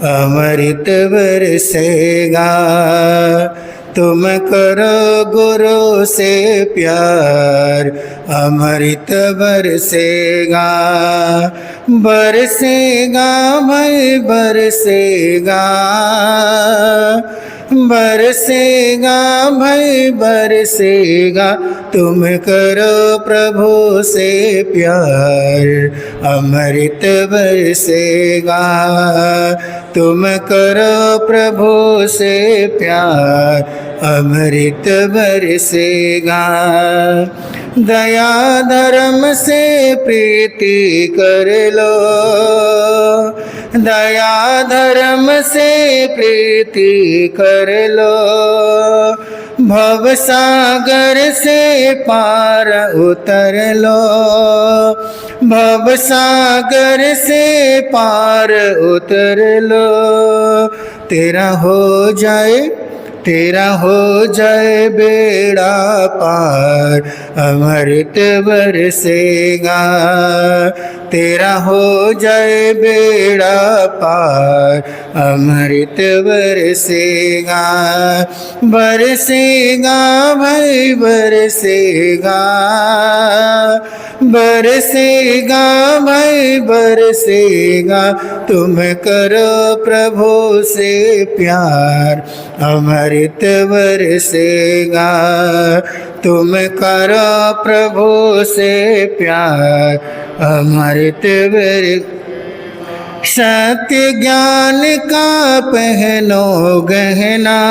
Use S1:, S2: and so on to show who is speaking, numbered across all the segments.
S1: अमृत बरसेगा। तुम करो गुरु से प्यार, अमृत बरसेगा। बरसेगा भाई बरसेगा, बरसेगा भाई बरसेगा। तुम करो प्रभु से प्यार, अमृत बरसेगा। तुम करो प्रभु से प्यार, अमृत बरसेगा। दया धर्म से प्रीति कर लो, दया धर्म से प्रीति कर लो। भव सागर से पार उतर लो, भव सागर से पार उतर लो। तेरा हो जाए, तेरा हो जाए बेड़ा पार, अमृत बरसेगा। तेरा हो जाए बेड़ा पार, अमृत बरसेगा। बरसेगा भाई बरसेगा, बरसेगा भाई बरसेगा। तुम करो प्रभु से प्यार, अमृत बरसेगा। तुम करो प्रभु से प्यार, अमृत बरसेगा। सत्य ज्ञान का पहनो गहना,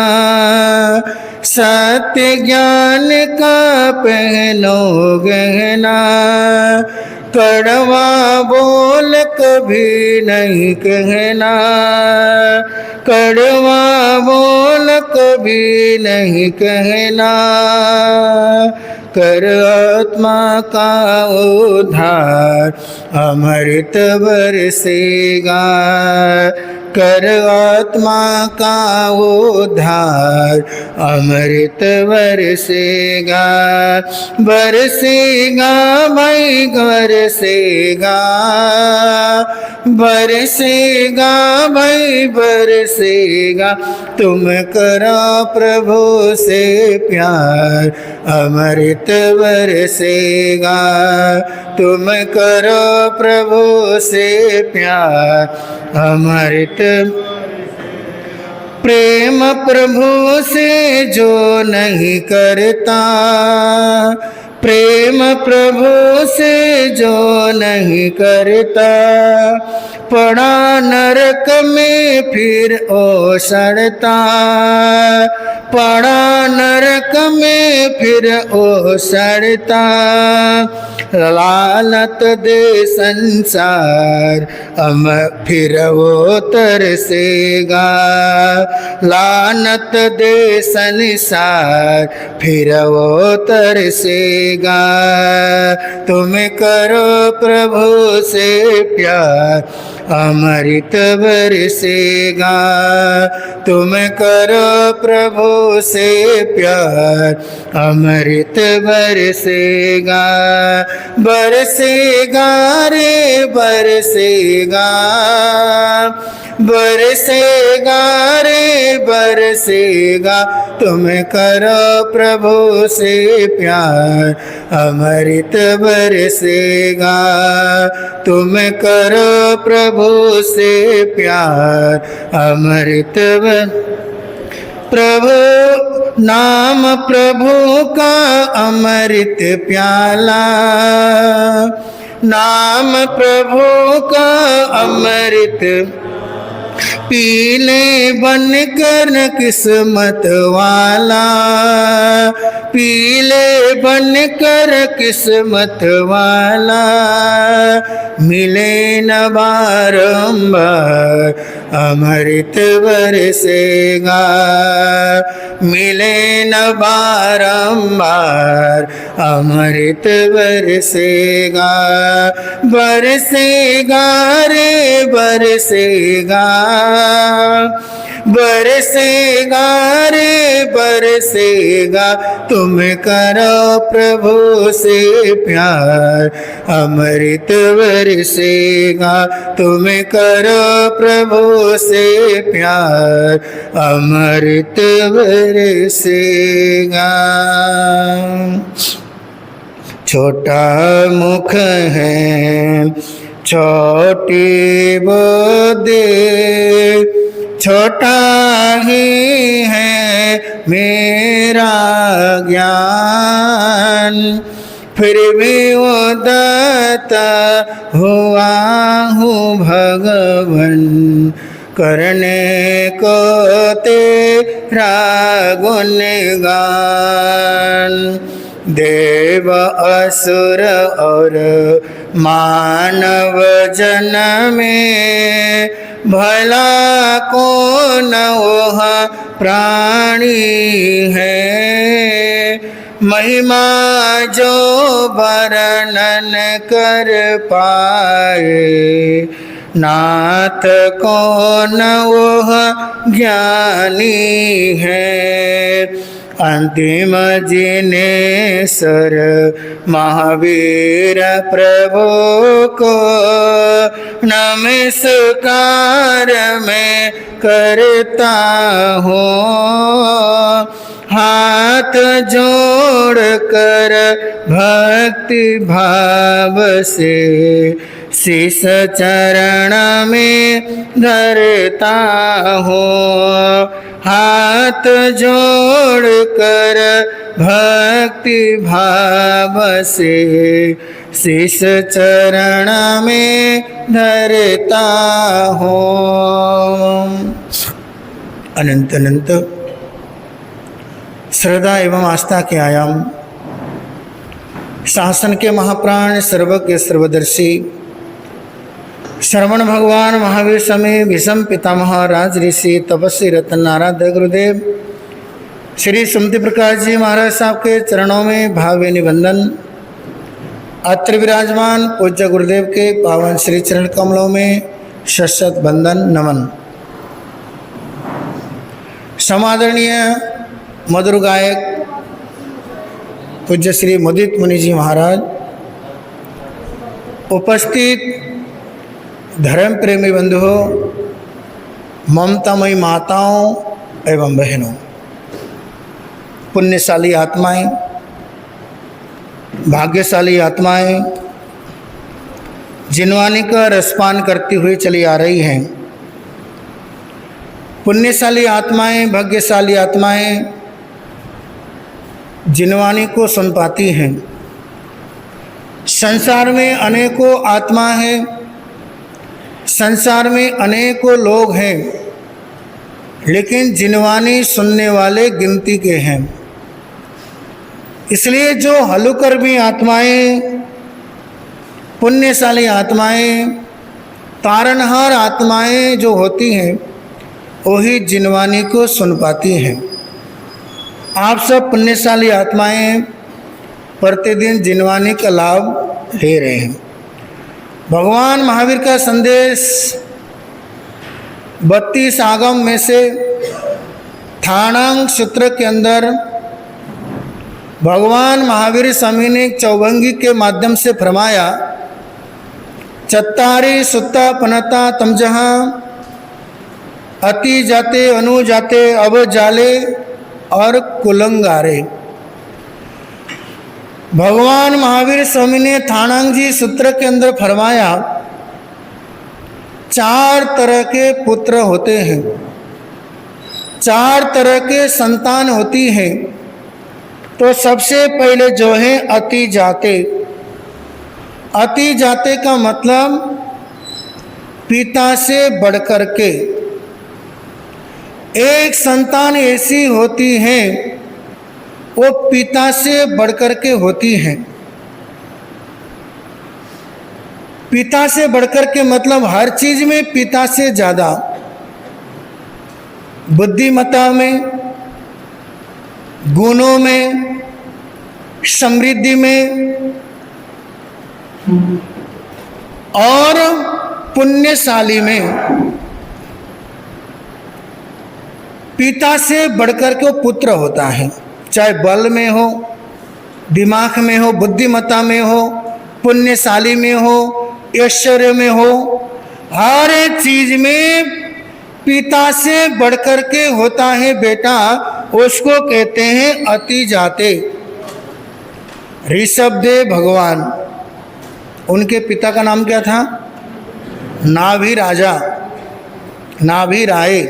S1: सत्य ज्ञान का पहनो गहना। कड़वा बोल कभी नहीं कहना, कड़वा बोल कभी नहीं कहना। कर आत्मा का उद्धार, अमृत बरसेगा। कर आत्मा का उद्धार, अमृत बरसेगा। बरसेगा भाई बरसेगा, बरसेगा भाई बरसेगा। तुम करो प्रभु से प्यार, अमृत बरसेगा। तुम करो प्रभु से प्यार, अमृत। प्रेम प्रभु से जो नहीं करता, प्रेम प्रभु से जो नहीं करता। पड़ा नरक में फिर ओ सड़ता, पड़ा नरक में फिर ओ सड़ता। लालत दे संसार, फिर वो तरसेगा। लानत दे संसार, फिर वो तरसेगा। तुम करो प्रभु से प्यार, अमृत बरसेगा। तुम करो प्रभु से प्यार, अमृत बरसेगा। बरसेगा रे बरसेगा, बरसेगा रे बरसेगा। तुम करो प्रभु से प्यार, अमृत बरसेगा। तुम करो प्रभु से प्यार, अमृत प्रभु नाम प्रभु का अमृत प्याला, नाम प्रभु का अमृत पीले बन कर किस्मत वाला, पीले बन कर किस्मत वाला। मिले न बारंबार, अमृत बरसेगा। मिले न बारंबार, अमृत बरसेगा। बरसेगा रे बरसेगा, बरसेगा रे बरसेगा, तुम करो प्रभु से प्यार। अमृत बरसेगा, तुम करो प्रभु से प्यार। अमृत बरसेगा। छोटा मुख है छोटी बोदे, छोटा ही है मेरा ज्ञान। फिर भी वो दाता हुआ हूँ भगवन, करने को तेरा गुणगान। देव असुर और मानव जन में, भला कौन वह प्राणी है। महिमा जो वर्णन कर पाए, नाथ कौन वह ज्ञानी है। अंतिम जिनेश्वर महावीर प्रभु को नमस्कार मैं करता हूँ। हाथ जोड़ कर भक्ति भाव से शीश चरण में धरता हूँ। हाथ जोड़ कर भक्ति भाव से शीश चरण में धरता हूँ। अनंत अनंत श्रद्धा एवं आस्था के आयाम, शासन के महाप्राण, सर्वज्ञ सर्वदर्शी श्रवण भगवान महावीर समय भीषम पितामह राज ऋषि तपस्वी रतन आराध्य गुरुदेव श्री सुमति प्रकाश जी महाराज साहब के चरणों में भावे निबंधन। अत्र विराजमान पूज्य गुरुदेव के पावन श्री चरण कमलों में शत बंदन नमन। समादरणीय मधुर गायक पूज्य श्री मुदित मुनि जी महाराज, उपस्थित धर्म प्रेमी बंधुओं, ममतामयी माताओं एवं बहनों, पुण्यशाली आत्माएं, भाग्यशाली आत्माएं, जिनवानी का रसपान करती हुई चली आ रही हैं। पुण्यशाली आत्माएं, भाग्यशाली आत्माएं जिनवानी को सुन पाती हैं। संसार में अनेकों आत्मा हैं, संसार में अनेकों लोग हैं, लेकिन जिनवानी सुनने वाले गिनती के हैं। इसलिए जो हलुकर्मी आत्माएं, पुण्यशाली आत्माएं, तारणहार आत्माएं जो होती हैं, वही जिनवानी को सुन पाती हैं। आप सब पुण्यशाली आत्माएं प्रतिदिन जिनवानी का लाभ ले रहे हैं। भगवान महावीर का संदेश 32 आगम में से थाणांग सूत्र के अंदर भगवान महावीर स्वामी ने चौभंगी के माध्यम से फरमाया, चत्तारी सुत्ता पनता तमजहा, अति जाते अनु जाते अब जाले और कुलंगारे। भगवान महावीर स्वामी ने थाणांग जी सूत्र के अंदर फरमाया, 4 तरह के पुत्र होते हैं, 4 तरह के संतान होती हैं। तो सबसे पहले जो है अति जाते। अति जाते का मतलब पिता से बढ़कर के। एक संतान ऐसी होती है वो पिता से बढ़कर के होती है। पिता से बढ़कर के मतलब हर चीज में पिता से ज्यादा, बुद्धिमत्ता में, गुणों में, समृद्धि में और पुण्यशाली में। पिता से बढ़कर के वो पुत्र होता है, चाहे बल में हो, दिमाग में हो, बुद्धिमत्ता में हो, पुण्यशाली में हो, ऐश्वर्य में हो, हर एक चीज में पिता से बढ़कर के होता है बेटा। उसको कहते हैं अति जाते। ऋषभदेव भगवान, उनके पिता का नाम क्या था? नाभि राजा, नाभि राय।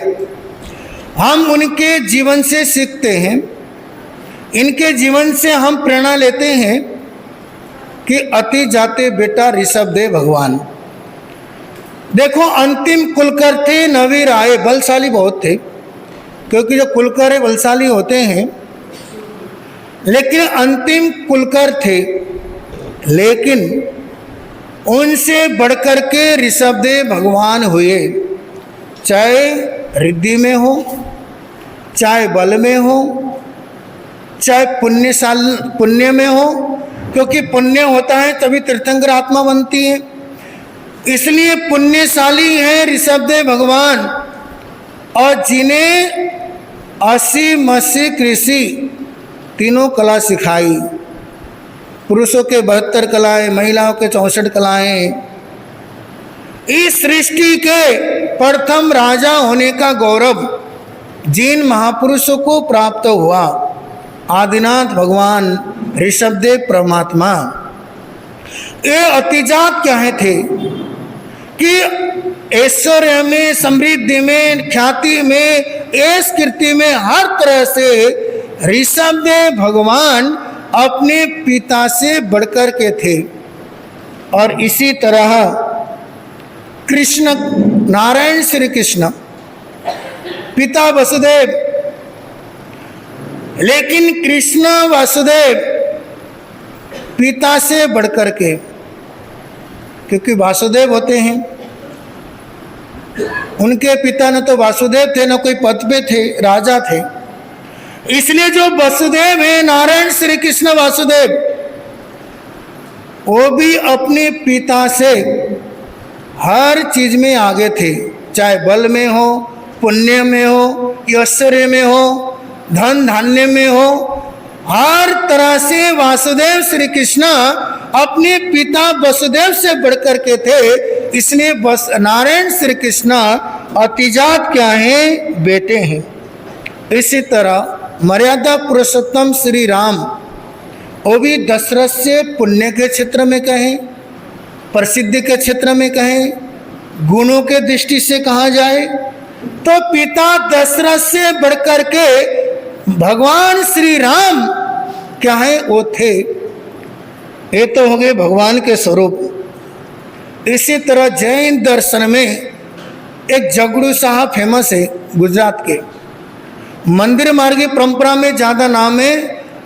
S1: हम उनके जीवन से सीखते हैं, इनके जीवन से हम प्रेरणा लेते हैं कि अति जाते बेटा ऋषभदेव भगवान। देखो, अंतिम कुलकर थे नाभि राय, बलशाली बहुत थे, क्योंकि जो कुलकर बलशाली होते हैं, लेकिन अंतिम कुलकर थे। लेकिन उनसे बढ़कर के ऋषभदेव भगवान हुए, चाहे रिद्धि में हो, चाहे बल में हो, चाहे पुण्य में हो, क्योंकि पुण्य होता है तभी तीर्थंकर आत्मा बनती है। इसलिए पुण्यशाली है ऋषभदेव भगवान, और जिन्हें 80 मसी कृषि तीनों कला सिखाई। पुरुषों के 72 कलाएं, महिलाओं के 64 कलाएं। इस सृष्टि के प्रथम राजा होने का गौरव जिन महापुरुषों को प्राप्त हुआ, आदिनाथ भगवान ऋषभदेव परमात्मा। ये अतिजात क्या है थे कि ऐश्वर्य में, समृद्धि में, ख्याति में, ऐश कीर्ति में, हर तरह से ऋषभदेव भगवान अपने पिता से बढ़कर के थे। और इसी तरह कृष्ण, नारायण श्री कृष्ण, पिता वसुदेव, लेकिन कृष्ण वासुदेव पिता से बढ़कर के, क्योंकि वासुदेव होते हैं, उनके पिता न तो वासुदेव थे, न कोई पद पे थे, राजा थे। इसलिए जो वसुदेव है, नारायण श्री कृष्ण वासुदेव, वो भी अपने पिता से हर चीज में आगे थे, चाहे बल में हो, पुण्य में हो, ऐश्वर्य में हो, धन धान्य में हो, हर तरह से वासुदेव श्री कृष्ण अपने पिता वसुदेव से बढ़कर के थे। इसलिए बस नारायण श्री कृष्ण अतिजात क्या है? बेटे हैं। इसी तरह मर्यादा पुरुषोत्तम श्री राम, वो भी दशरथ से पुण्य के क्षेत्र में कहें, प्रसिद्धि के क्षेत्र में कहें, गुणों के दृष्टि से कहा जाए तो पिता दशरथ से बढ़कर के भगवान श्री राम क्या है? वो थे। ये तो हो गए भगवान के स्वरूप। इसी तरह जैन दर्शन में एक जगड़ू साहब फेमस है गुजरात के, मंदिर मार्गी परंपरा में ज़्यादा नाम है,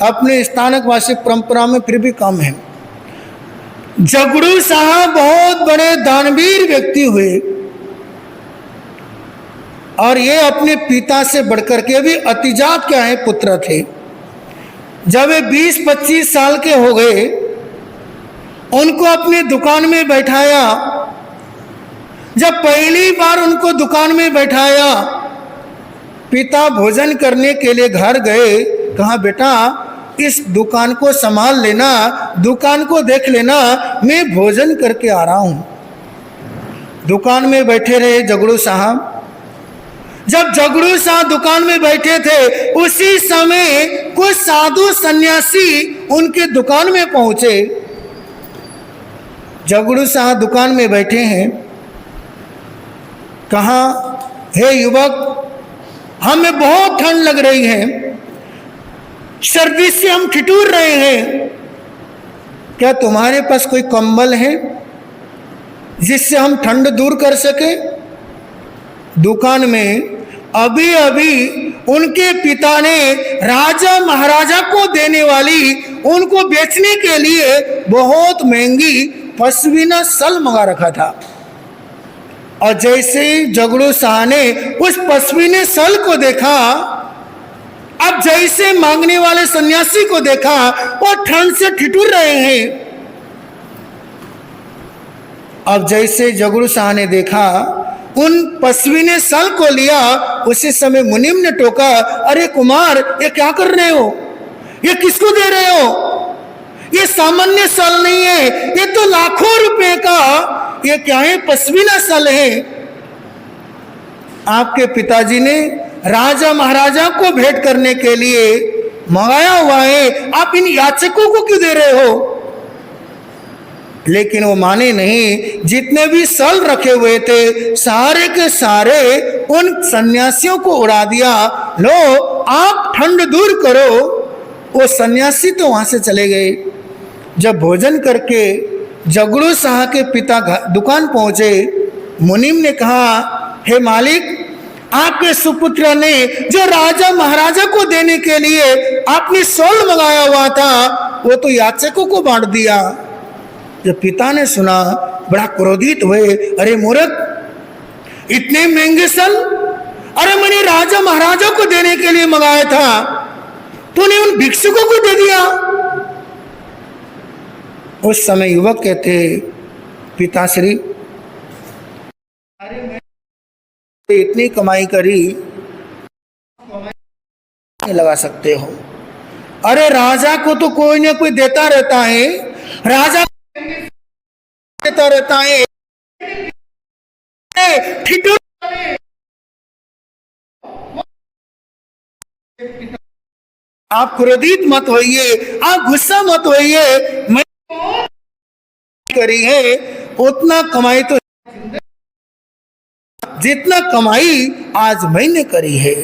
S1: अपने स्थानक वासी परंपरा में फिर भी कम है। जगड़ू साहब बहुत बड़े दानवीर व्यक्ति हुए, और ये अपने पिता से बढ़कर के भी अतिजात क्या है? पुत्र थे। जब वे 20-25 साल के हो गए, उनको अपनी दुकान में बैठाया। जब पहली बार उनको दुकान में बैठाया, पिता भोजन करने के लिए घर गए, कहा बेटा इस दुकान को संभाल लेना, दुकान को देख लेना, मैं भोजन करके आ रहा हूं। दुकान में बैठे रहे जगड़ू साहब। जब जगड़ू साहब दुकान में बैठे थे, उसी समय कुछ साधु सन्यासी उनके दुकान में पहुंचे। जगड़ू साहब दुकान में बैठे हैं, कहा हे युवक, हमें बहुत ठंड लग रही है, सर्दी से हम ठिठुर रहे हैं, क्या तुम्हारे पास कोई कंबल है जिससे हम ठंड दूर कर सके? दुकान में अभी अभी उनके पिता ने राजा महाराजा को देने वाली, उनको बेचने के लिए बहुत महंगी पश्मीना सल मंगा रखा था। और जैसे ही जगड़ू शाह ने उस पश्मीने सल को देखा, अब जैसे मांगने वाले सन्यासी को देखा, वो ठंड से ठिठुर रहे हैं। अब जैसे जगड़ू शाह ने देखा उन पशवी ने सल को लिया। उसी समय मुनिम ने टोका, अरे कुमार ये क्या कर रहे हो, ये किसको दे रहे हो, ये सामान्य सल नहीं है, ये तो लाखों रुपए का, ये क्या है, पशमीना सल है। आपके पिताजी ने राजा महाराजा को भेंट करने के लिए मंगाया हुआ है, आप इन याचकों को क्यों दे रहे हो। लेकिन वो माने नहीं। जितने भी सल रखे हुए थे सारे के सारे उन सन्यासियों को उड़ा दिया। लो आप ठंड दूर करो। वो सन्यासी तो वहां से चले गए। जब भोजन करके जगड़ू शाह के पिता दुकान पहुंचे, मुनिम ने कहा, हे मालिक, आपके सुपुत्र ने जो राजा महाराजा को देने के लिए आपने सोल मंगाया हुआ था वो तो याचकों को बांट दिया। जब पिता ने सुना बड़ा क्रोधित हुए, अरे मूर्ख, इतने महंगे सल, अरे मैंने राजा महाराजा को देने के लिए मंगाया था, तूने उन भिक्षुकों को दे दिया। उस समय युवक कहते, पिताश्री, इतनी कमाई करी नहीं लगा सकते हो। अरे राजा को तो कोई ना कोई देता रहता है, राजा देता रहता है। आप क्रोधित मत होइए, आप गुस्सा मत होइए। मैं करी है उतना कमाई तो जितना कमाई आज मैंने करी है।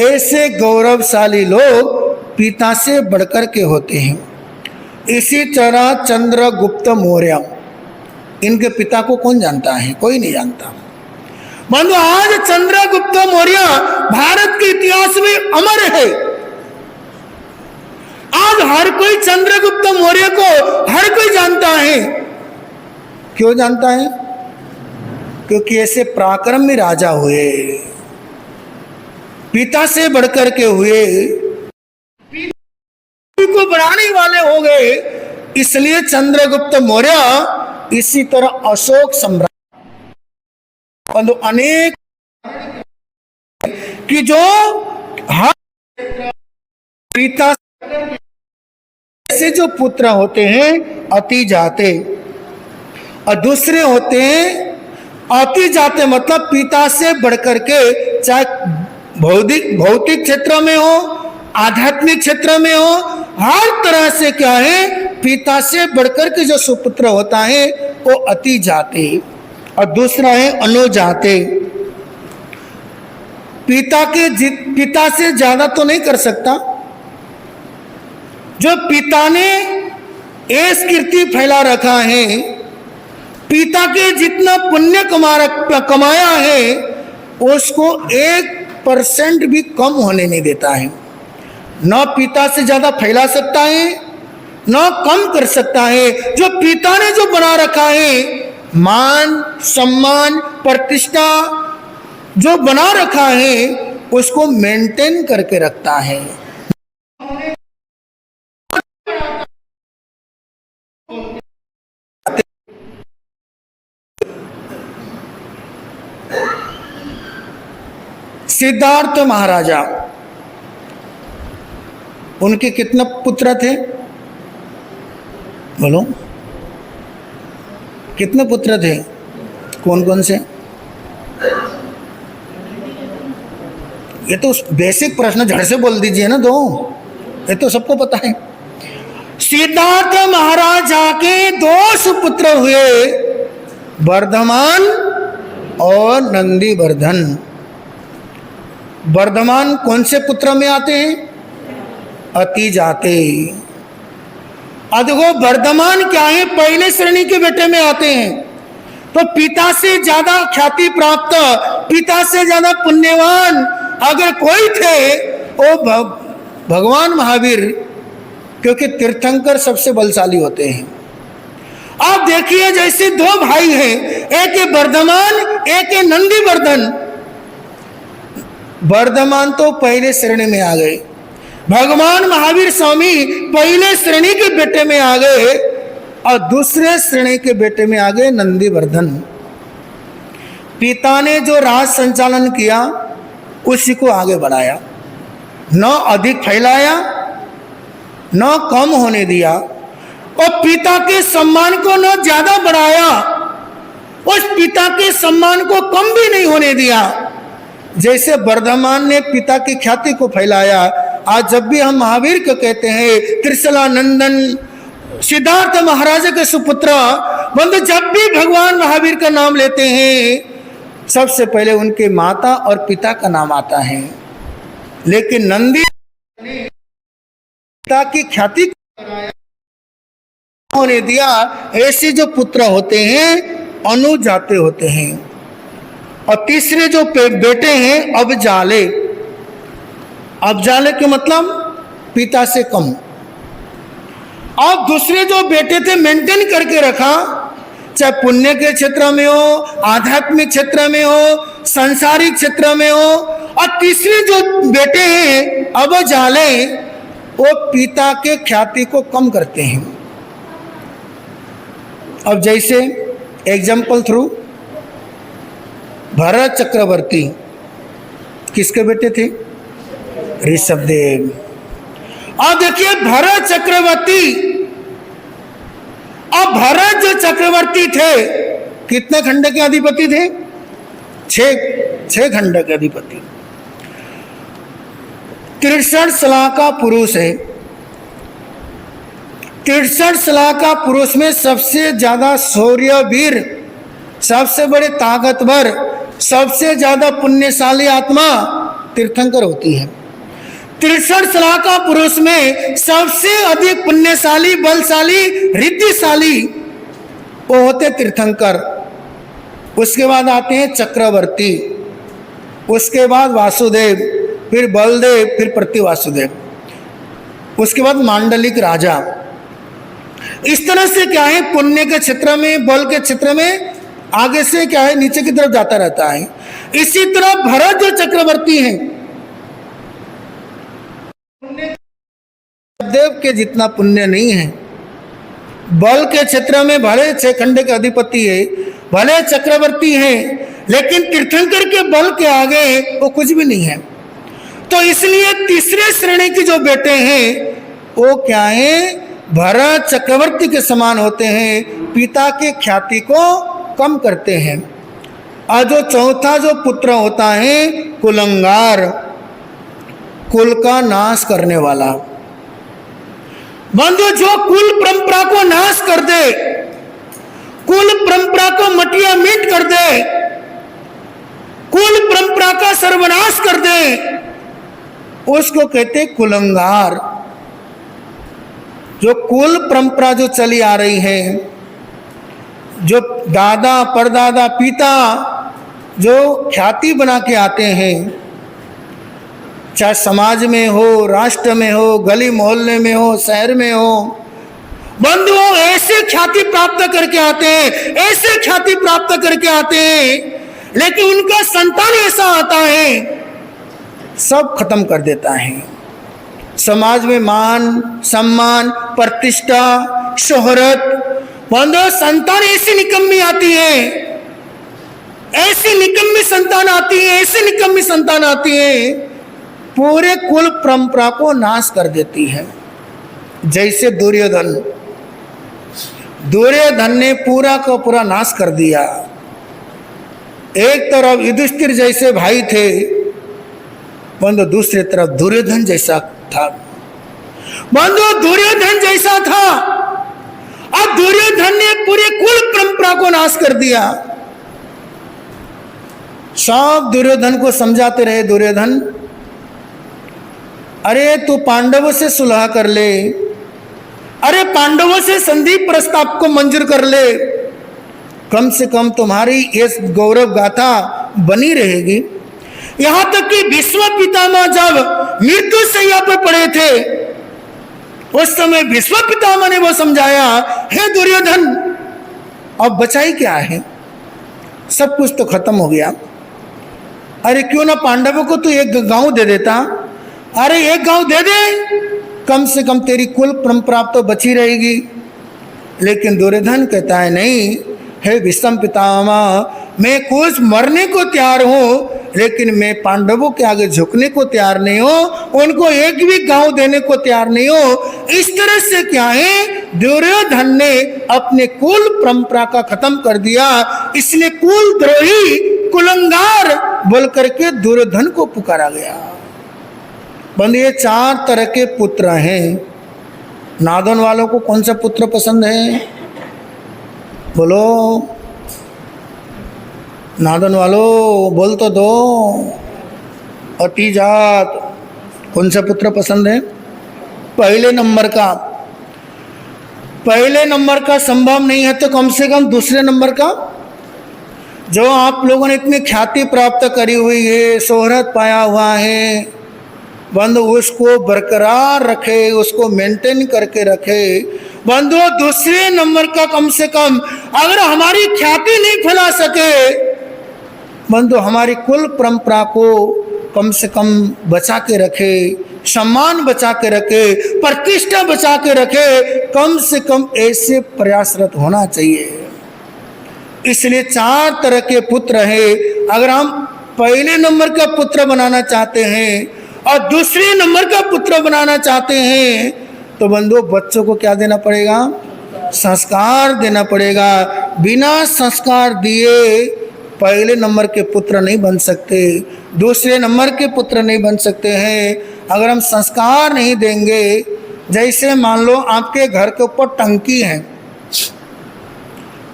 S1: ऐसे गौरवशाली लोग पिता से बढ़कर के होते हैं। इसी तरह चंद्रगुप्त मौर्य, इनके पिता को कौन जानता है, कोई नहीं जानता। बंधु, आज चंद्रगुप्त मौर्य भारत के इतिहास में अमर है। आज हर कोई चंद्रगुप्त मौर्य को हर कोई जानता है। क्यों जानता है? क्योंकि ऐसे पराक्रमी राजा हुए, पिता से बढ़कर के हुए, को बढ़ाने वाले हो गए। इसलिए चंद्रगुप्त मौर्य, इसी तरह अशोक सम्राट, अनेक कि जो हर पिता से जो पुत्र होते हैं अति जाते, और दूसरे होते हैं अति जाते, मतलब पिता से बढ़कर के, चाहे भौतिक क्षेत्र में हो, आध्यात्मिक क्षेत्र में हो, हर तरह से क्या है, पिता से बढ़कर के जो सुपुत्र होता है वो अति जाते, और दूसरा है अनुजाते। पिता से ज्यादा तो नहीं कर सकता। जो पिता ने ऐश कीर्ति फैला रखा है, पिता के जितना पुण्य कमाया है उसको 1% भी कम होने नहीं देता है। न पिता से ज्यादा फैला सकता है, न कम कर सकता है। जो पिता ने जो बना रखा है, मान सम्मान प्रतिष्ठा जो बना रखा है, उसको मेंटेन करके रखता है। सिद्धार्थ महाराजा, उनके कितने पुत्र थे, बोलो, कितने पुत्र थे, कौन कौन से? ये तो बेसिक प्रश्न झट से बोल दीजिए ना, दो, ये तो सबको पता है। सिद्धार्थ महाराजा के 2 सुपुत्र हुए, वर्धमान और नंदीवर्धन। वर्धमान कौन से पुत्र में आते हैं? अति जाते। देखो वर्धमान क्या है, पहले श्रेणी के बेटे में आते हैं। तो पिता से ज्यादा ख्याति प्राप्त, पिता से ज्यादा पुण्यवान अगर कोई थे वो भगवान महावीर, क्योंकि तीर्थंकर सबसे बलशाली होते हैं। आप देखिए, जैसे 2 भाई हैं, एक है वर्धमान, एक है नंदीवर्धन। वर्धमान तो पहले श्रेणी में आ गए, भगवान महावीर स्वामी पहले श्रेणी के बेटे में आ गए, और दूसरे श्रेणी के बेटे में आ गए नंदीवर्धन। पिता ने जो राज संचालन किया उसी को आगे बढ़ाया, न अधिक फैलाया न कम होने दिया, और पिता के सम्मान को न ज्यादा बढ़ाया, उस पिता के सम्मान को कम भी नहीं होने दिया। जैसे वर्धमान ने पिता की ख्याति को फैलाया, आज जब भी हम महावीर को कहते हैं त्रिशला नंदन सिद्धार्थ महाराज के सुपुत्र, बंधु जब भी भगवान महावीर का नाम लेते हैं सबसे पहले उनके माता और पिता का नाम आता है। लेकिन नंदी पिता की ख्याति होने दिया। ऐसे जो पुत्र होते हैं अनुजाते होते हैं, और तीसरे जो बेटे हैं अबजाले। अबजाले के मतलब पिता से कम। और दूसरे जो बेटे थे मेंटेन करके रखा, चाहे पुण्य के क्षेत्र में हो, आध्यात्मिक क्षेत्र में हो, सांसारिक क्षेत्र में हो। और तीसरे जो बेटे हैं अबजाले, वो पिता के ख्याति को कम करते हैं। अब जैसे एग्जाम्पल थ्रू, भरत चक्रवर्ती किसके बेटे थे? ऋषभदेव। अब देखिए भरत चक्रवर्ती, अब भरत जो चक्रवर्ती थे कितने खंड के अधिपति थे? छह खंड के अधिपति। 63 सलाह का पुरुष है। 63 सलाह का पुरुष में सबसे ज्यादा शौर्यवीर, सबसे बड़े ताकतवर, सबसे ज्यादा पुण्यशाली आत्मा तीर्थंकर होती है। 63 सलाह का पुरुष में सबसे अधिक पुण्यशाली, बलशाली, रिद्धिशाली वो होते तीर्थंकर। उसके बाद आते हैं चक्रवर्ती, उसके बाद वासुदेव, फिर बलदेव, फिर प्रतिवासुदेव, उसके बाद मांडलिक राजा। इस तरह से क्या है, पुण्य के क्षेत्र में, बल के क्षेत्र में आगे से क्या है नीचे की तरफ जाता रहता है। इसी तरह भरत जो चक्रवर्ती हैं, देव के जितना पुण्य नहीं है। बल के क्षेत्र में भले 6 खंड के अधिपति है, भले चक्रवर्ती हैं, लेकिन तीर्थंकर के बल के आगे वो कुछ भी नहीं है। तो इसलिए तीसरे श्रेणी के जो बेटे हैं वो क्या है, भरत चक्रवर्ती के समान होते हैं, पिता की ख्याति को कम करते हैं। और जो चौथा जो पुत्र होता है कुलंगार, कुल का नाश करने वाला। बंधु जो कुल परंपरा को नाश कर दे, कुल परंपरा को मटिया मिट कर दे, कुल परंपरा का सर्वनाश कर दे, उसको कहते कुलंगार। जो कुल परंपरा जो चली आ रही है, जो दादा परदादा पिता जो ख्याति बना के आते हैं, चाहे समाज में हो, राष्ट्र में हो, गली मोहल्ले में हो, शहर में हो, बंधुओं ऐसे ख्याति प्राप्त करके आते हैं, ऐसे ख्याति प्राप्त करके आते हैं, लेकिन उनका संतान ऐसा आता है सब खत्म कर देता है। समाज में मान सम्मान, प्रतिष्ठा, शोहरत, बंधुओं संतान ऐसी निकम्मी आती है, ऐसी निकम्मी संतान आती है, ऐसी निकम्मी संतान आती है, पूरे कुल परंपरा को नाश कर देती है। जैसे दुर्योधन, दुर्योधन ने पूरा का पूरा नाश कर दिया। एक तरफ युधिष्ठिर जैसे भाई थे, बंधु दूसरी तरफ दुर्योधन जैसा था। बंधु दुर्योधन जैसा था, अब दुर्योधन ने पूरे कुल परंपरा को नाश कर दिया। सब दुर्योधन को समझाते रहे, दुर्योधन अरे तू पांडवों से सुलह कर ले, अरे पांडवों से संधि प्रस्ताव को मंजूर कर ले, कम से कम तुम्हारी ये गौरव गाथा बनी रहेगी। यहां तक कि भीष्म पितामह जब मृत्यु शैया पर पड़े थे, उस समय भीष्म पितामह ने वो समझाया, हे दुर्योधन अब बचाई क्या है, सब कुछ तो खत्म हो गया। अरे क्यों ना पांडवों को तू एक गांव दे देता, अरे एक गांव दे दे, कम से कम तेरी कुल परंपरा तो बची रहेगी। लेकिन दुर्योधन कहता है नहीं, हे भीष्म पितामह मैं कुछ मरने को तैयार हूँ, लेकिन मैं पांडवों के आगे झुकने को तैयार नहीं हूँ, उनको एक भी गांव देने को तैयार नहीं हूँ। इस तरह से क्या है, दुर्योधन ने अपने कुल परंपरा का खत्म कर दिया, इसलिए कुल द्रोही कुलंगार बोल करके दुर्योधन को पुकारा गया। बंद ये 4 तरह के पुत्र हैं। नादन वालों को कौन सा पुत्र पसंद है? बोलो नादन वालों, बोल तो दो। अति जात कौन सा पुत्र पसंद है? पहले नंबर का संभव नहीं है तो कम से कम दूसरे नंबर का। जो आप लोगों ने इतनी ख्याति प्राप्त करी हुई है, शोहरत पाया हुआ है, बंधु उसको बरकरार रखे, उसको मेंटेन करके रखे। बंधु दूसरे नंबर का कम से कम अगर हमारी ख्याति नहीं फैला सके, बंधु हमारी कुल परंपरा को कम से कम बचा के रखे, सम्मान बचा के रखे, प्रतिष्ठा बचा के रखे, कम से कम ऐसे प्रयासरत होना चाहिए। इसलिए 4 तरह के पुत्र हैं। अगर हम पहले नंबर का पुत्र बनाना चाहते हैं और दूसरे नंबर का पुत्र बनाना चाहते हैं, तो बंधु बच्चों को क्या देना पड़ेगा? संस्कार देना पड़ेगा। बिना संस्कार दिए पहले नंबर के पुत्र नहीं बन सकते, दूसरे नंबर के पुत्र नहीं बन सकते हैं। अगर हम संस्कार नहीं देंगे, जैसे मान लो आपके घर के ऊपर टंकी है,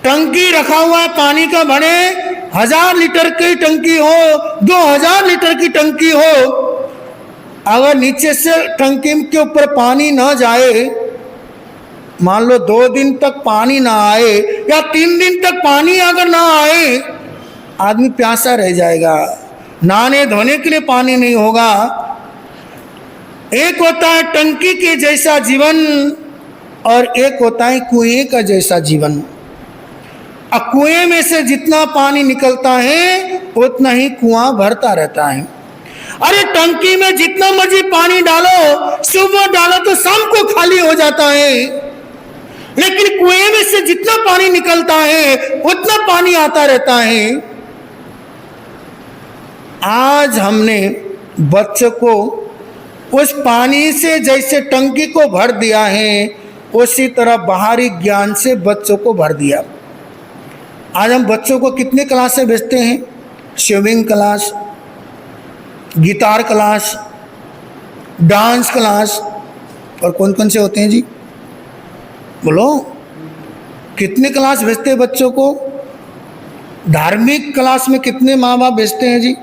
S1: टंकी रखा हुआ है पानी का, भरे 1000 लीटर की टंकी हो, 2000 लीटर की टंकी हो, अगर नीचे से टंकी के ऊपर पानी ना जाए, मान लो 2 दिन तक पानी ना आए या 3 दिन तक पानी अगर ना आए, आदमी प्यासा रह जाएगा, नहाने धोने के लिए पानी नहीं होगा। एक होता है टंकी के जैसा जीवन और एक होता है कुएं का जैसा जीवन। अब कुएं में से जितना पानी निकलता है उतना ही कुआं भरता रहता है। अरे टंकी में जितना मर्जी पानी डालो, सुबह डालो तो शाम को खाली हो जाता है, लेकिन कुएं में से जितना पानी निकलता है उतना पानी आता रहता है। आज हमने बच्चों को उस पानी से जैसे टंकी को भर दिया है, उसी तरह बाहरी ज्ञान से बच्चों को भर दिया। आज हम बच्चों को कितने क्लास से भेजते हैं? Swimming class, guitar class, dance class, और कौन कौन से होते हैं जी? बोलो कितने क्लास भेजते हैं बच्चों को? धार्मिक क्लास में कितने माँ बाप भेजते हैं जी?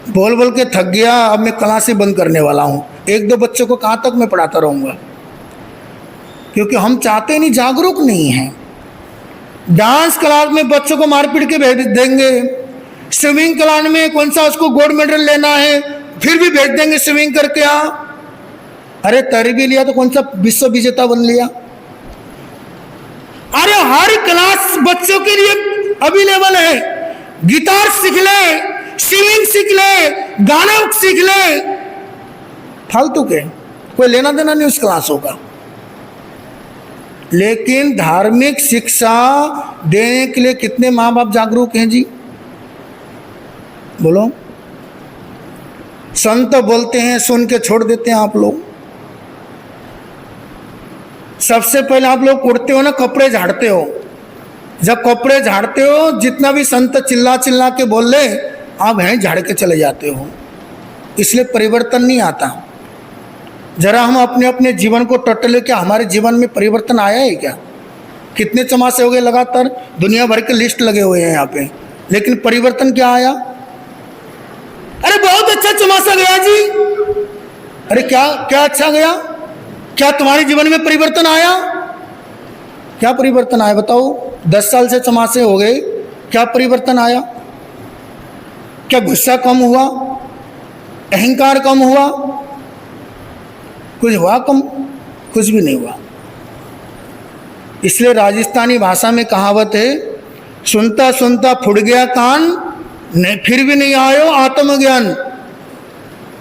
S1: बोल बोल के थक गया, अब मैं क्लासें बंद करने वाला हूँ। 1-2 बच्चों को कहाँ तक मैं पढ़ाता रहूँगा? क्योंकि हम चाहते नहीं, जागरूक नहीं हैं। डांस क्लास में बच्चों को मारपीट के भेज देंगे, स्विमिंग क्लास में कौन सा उसको गोल्ड मेडल लेना है फिर भी भेज देंगे स्विमिंग करके आ। अरे तैर भी लिया तो कौन सा विश्व विजेता बन लिया? अरे हर क्लास बच्चों के लिए अवेलेबल है। गिटार सीख ले, स्विमिंग सीख ले, गाना सीख ले, फालतू के कोई लेना देना नहीं उस क्लासों का। लेकिन धार्मिक शिक्षा देने के लिए कितने माँ बाप जागरूक हैं जी? बोलो। संत बोलते हैं, सुन के छोड़ देते हैं आप लोग। सबसे पहले आप लोग उठते हो ना, कपड़े झाड़ते हो। जब कपड़े झाड़ते हो, जितना भी संत चिल्ला चिल्ला के बोल ले, आप हैं झाड़ के चले जाते हो। इसलिए परिवर्तन नहीं आता। जरा हम अपने अपने जीवन को टटले, क्या हमारे जीवन में परिवर्तन आया है क्या? कितने चमासे हो गए लगातार, दुनिया भर के लिस्ट लगे हुए हैं यहाँ पे, लेकिन परिवर्तन क्या आया? अरे बहुत अच्छा चमासा गया जी। अरे क्या क्या अच्छा गया? क्या तुम्हारे जीवन में परिवर्तन आया? क्या परिवर्तन आया बताओ? 10 साल से चमासे हो गए, क्या परिवर्तन आया? क्या गुस्सा कम हुआ? अहंकार कम हुआ? कुछ हुआ कम? कुछ भी नहीं हुआ। इसलिए राजस्थानी भाषा में कहावत है, सुनता सुनता फुट गया कान, नहीं फिर भी नहीं आयो आत्मज्ञान।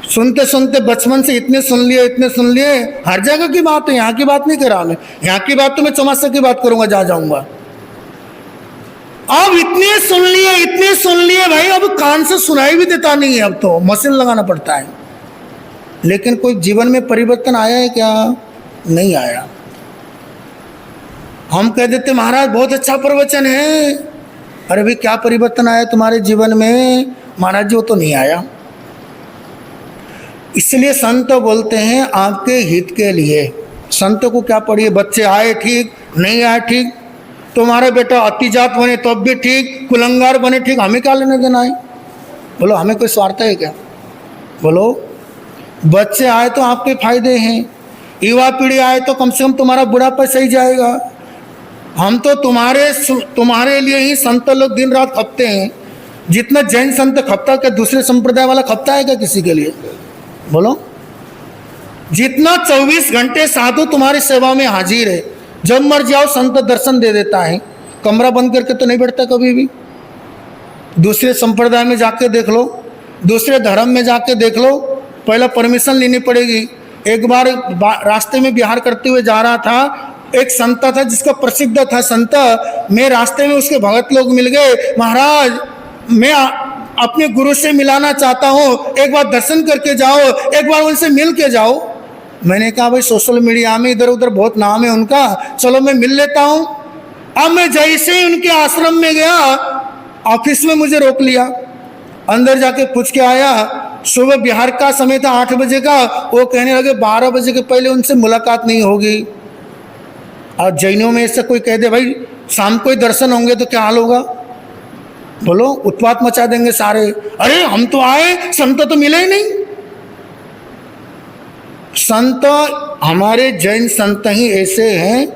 S1: सुनते सुनते बचपन से इतने सुन लिए, हर जगह की बात है, यहाँ की बात नहीं कर रहा मैं। यहाँ की बात तो मैं चौमासा की बात करूंगा, जा जाऊंगा। अब इतने सुन लिए भाई, अब कान से सुनाई भी देता नहीं है, अब तो मशीन लगाना पड़ता है। लेकिन कोई जीवन में परिवर्तन आया है क्या? नहीं आया। हम कह देते महाराज बहुत अच्छा प्रवचन है, अरे भाई क्या परिवर्तन आया तुम्हारे जीवन में? महाराज जी वो तो नहीं आया। इसलिए संत बोलते हैं आपके हित के लिए। संत को क्या पढ़िए, बच्चे आए ठीक, नहीं आए ठीक, तुम्हारा बेटा अतिजात बने तब भी ठीक, कुलंगार बने ठीक, हमें क्या लेने देना है? बोलो हमें कोई स्वार्थ है क्या? बोलो बच्चे आए तो आपके फायदे हैं, युवा पीढ़ी आए तो कम से कम तुम्हारा बुढ़ापा सही जाएगा। हम तो तुम्हारे लिए ही संत लोग दिन रात खपते हैं। जितना जैन संत खपता क्या दूसरे संप्रदाय वाला खपता है क्या किसी के लिए? बोलो जितना 24 घंटे साधु तुम्हारी सेवा में हाजिर है, जब मर जाओ संत दर्शन दे देता है, कमरा बंद करके तो नहीं बैठता कभी भी। दूसरे संप्रदाय में जाके देख लो, दूसरे धर्म में जाके देख लो, पहला परमिशन लेनी पड़ेगी। एक बार रास्ते में विहार करते हुए जा रहा था, एक संत था जिसका प्रसिद्ध था संत, मैं रास्ते में उसके भगत लोग मिल गए, महाराज मैं अपने गुरु से मिलाना चाहता हूँ, एक बार दर्शन करके जाओ, एक बार उनसे मिल के जाओ। मैंने कहा भाई सोशल मीडिया में इधर उधर बहुत नाम है उनका, चलो मैं मिल लेता हूँ। अब मैं जैसे ही उनके आश्रम में गया, ऑफिस में मुझे रोक लिया, अंदर जाके पूछ के आया। सुबह बिहार का समय था 8 बजे का, वो कहने लगे 12 बजे के पहले उनसे मुलाकात नहीं होगी। और जैनों में से कोई कह दे भाई शाम को ही दर्शन होंगे तो क्या हाल होगा? बोलो उत्पात मचा देंगे सारे, अरे हम तो आए, संत तो मिले ही नहीं। संत हमारे जैन संत ही ऐसे हैं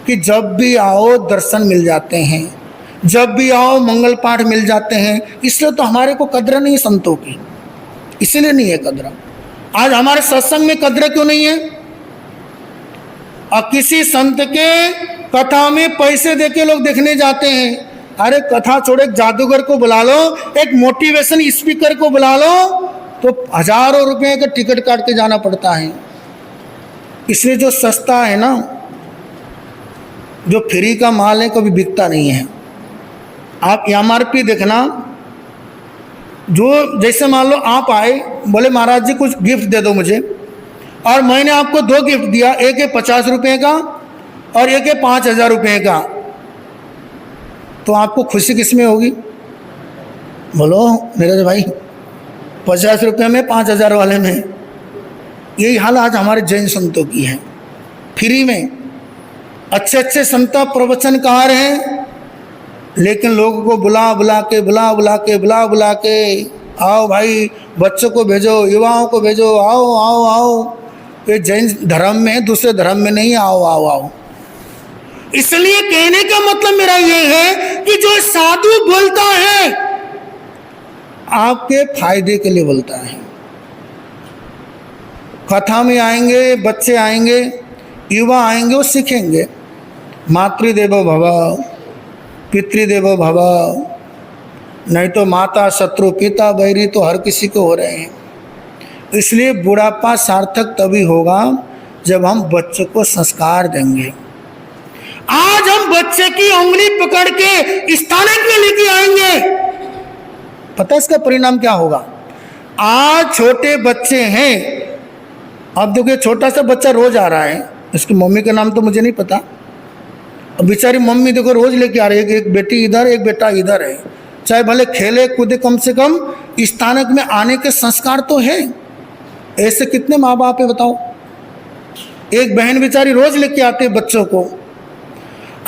S1: कि जब भी आओ दर्शन मिल जाते हैं, जब भी आओ मंगल पाठ मिल जाते हैं। इसलिए तो हमारे को कद्र नहीं संतों की, इसलिए नहीं है कद्र। आज हमारे सत्संग में कद्र क्यों नहीं है? और किसी संत के कथा में पैसे देके लोग देखने जाते हैं। अरे कथा छोड़ो, एक जादूगर को बुला लो, एक मोटिवेशन स्पीकर को बुला लो, तो हजारों रुपए का टिकट काट के जाना पड़ता है। इसलिए जो सस्ता है ना, जो फ्री का माल है कभी बिकता नहीं है। आप MRP देखना, जो जैसे मान लो आप आए, बोले महाराज जी कुछ गिफ्ट दे दो मुझे, और मैंने आपको 2 गिफ्ट दिया, एक है 50 रुपये का और एक है 5000 रुपये का, तो आपको खुशी किस में होगी? बोलो मेरे भाई 50 रुपये में 5000 वाले में। यही हाल आज हमारे जैन संतों की है। फ्री में अच्छे अच्छे संत प्रवचनकार हैं, लेकिन लोगों को बुला बुला के आओ भाई, बच्चों को भेजो, युवाओं को भेजो, आओ आओ आओ। ये जैन धर्म में है, दूसरे धर्म में नहीं, आओ आओ आओ। इसलिए कहने का मतलब मेरा ये है कि जो साधु बोलता है आपके फायदे के लिए बोलता है। कथा में आएंगे, बच्चे आएंगे, युवा आएंगे, वो सीखेंगे मातृदेवो भव, पितृदेवो भव। नहीं तो माता शत्रु, पिता बैरी तो हर किसी को हो रहे हैं। इसलिए बुढ़ापा सार्थक तभी होगा जब हम बच्चों को संस्कार देंगे। आज हम बच्चे की उंगली पकड़ के स्थानक में लेके आएंगे, पता है इसका परिणाम क्या होगा? आज छोटे बच्चे हैं, अब देखिए छोटा सा बच्चा रोज आ रहा है, इसकी मम्मी का नाम तो मुझे नहीं पता, अब बेचारी मम्मी देखो रोज लेके आ रही है, एक बेटी इधर एक बेटा इधर है, चाहे भले खेले कूदे, कम से कम स्थानक में आने के संस्कार तो है। ऐसे कितने माँ बाप है बताओ? एक बहन बेचारी रोज लेके आते बच्चों को।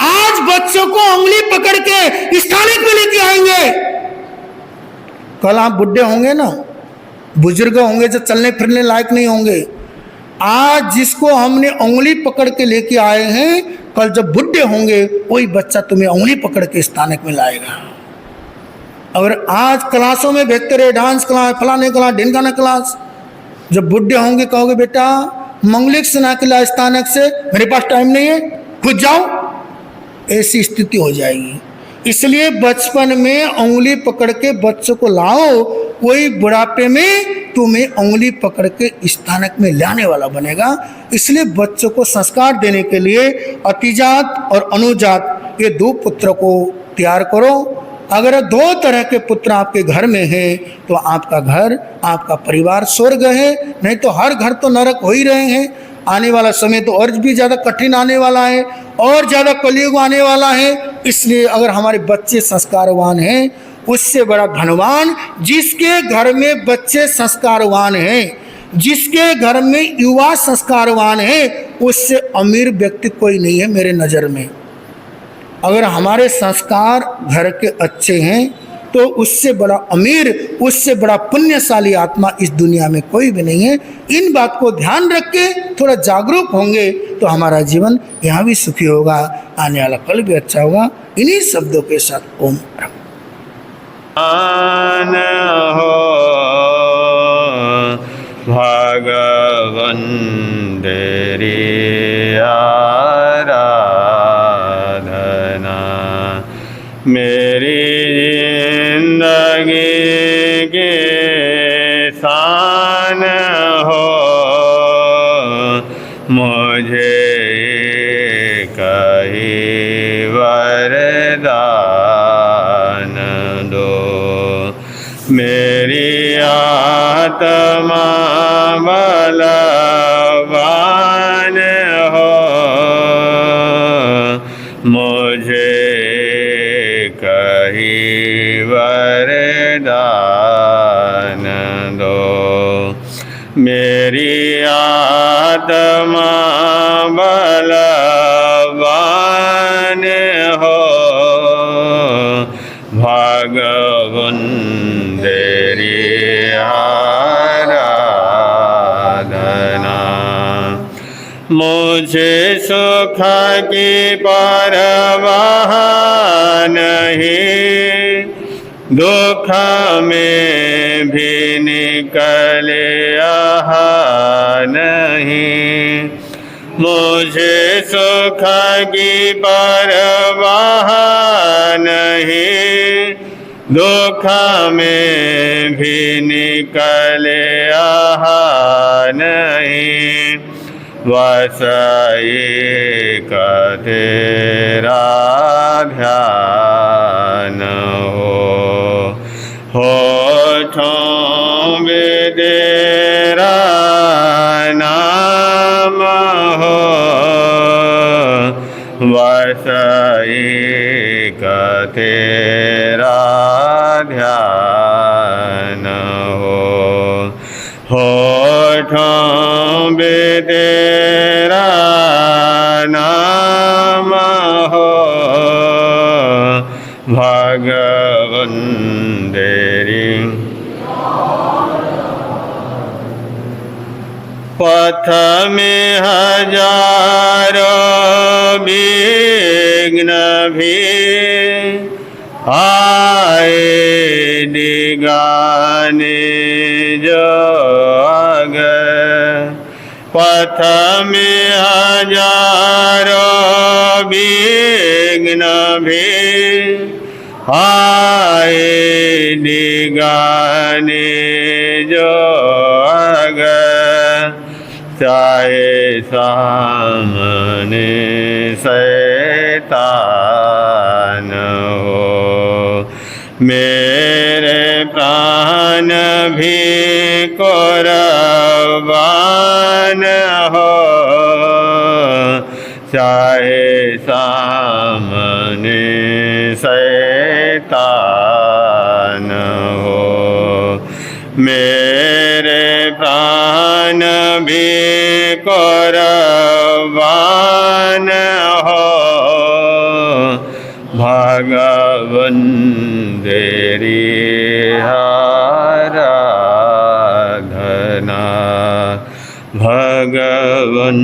S1: आज बच्चों को उंगली पकड़ के स्थानक में लेके आएंगे, कल आप बुढ़े होंगे ना, बुजुर्ग होंगे, जो चलने फिरने लायक नहीं होंगे। आज जिसको हमने उंगली पकड़ के लेके आए हैं, कल जब बुढ़े होंगे वही बच्चा तुम्हें उंगली पकड़ के स्थानक में लाएगा। अगर आज क्लासों में भेजते रहे, डांस क्लास, फलाने क्लास, ढिनकाना क्लास, जब बुढ़े होंगे कहोगे बेटा मंगलिक सुना के ला स्थानक से, मेरे पास टाइम नहीं है, खुद जाओ, ऐसी स्थिति हो जाएगी। इसलिए बचपन में उंगली पकड़ के बच्चों को लाओ, वही बुढ़ापे में तुम्हें उंगली पकड़ के स्थानक में लाने वाला बनेगा। इसलिए बच्चों को संस्कार देने के लिए अतिजात और अनुजात ये 2 पुत्र को तैयार करो। अगर 2 तरह के पुत्र आपके घर में हैं तो आपका घर, आपका परिवार स्वर्ग है, नहीं तो हर घर तो नरक हो ही रहे हैं। आने वाला समय तो और भी ज़्यादा कठिन आने वाला है, और ज़्यादा कलयुग आने वाला है। इसलिए अगर हमारे बच्चे संस्कारवान हैं, उससे बड़ा धनवान जिसके घर में बच्चे संस्कारवान हैं, जिसके घर में युवा संस्कारवान है, उससे अमीर व्यक्ति कोई नहीं है मेरे नज़र में। अगर हमारे संस्कार घर के अच्छे हैं तो उससे बड़ा अमीर, उससे बड़ा पुण्यशाली आत्मा इस दुनिया में कोई भी नहीं है। इन बात को ध्यान रख के थोड़ा जागरूक होंगे तो हमारा जीवन यहाँ भी सुखी होगा, आने वाला कल भी अच्छा होगा। इन्हीं शब्दों के साथ ओम
S2: आन हो भगवन तेरी आराधना, मेरी जिंदगी के शान हो, मुझे कहीं वरदान दो। मेरी आत्मा बलवान हो, मुझे कहीं वरदान दो। मेरी आत्मा बलवान हो, भगवन तेरी आराधना। मुझे सुख की परवाह नहीं, दुख में भी निकले आहा नहीं। मुझे सुख की परवाह नहीं, दुख में भी निकले आहा नहीं। बस एक तेरा ध्यान होठों में तेरा नाम हो, बस एक तेरा ध्यान हो। होठों में तेरा नाम हो, भगवन तेरी। पथ में हजारों विघ्न भी आए डिगाने जो अगर, पथ में हजारों विघ्न भी आए डिगाने जो अगर, चाहे सामने शैतान हो, मेरे प्राण भी कुर्बान हो। चाहे सामने शैतान हो, मेरे प्राण भी कुर्बान हो, भगवन तेरी आराधना, भगवन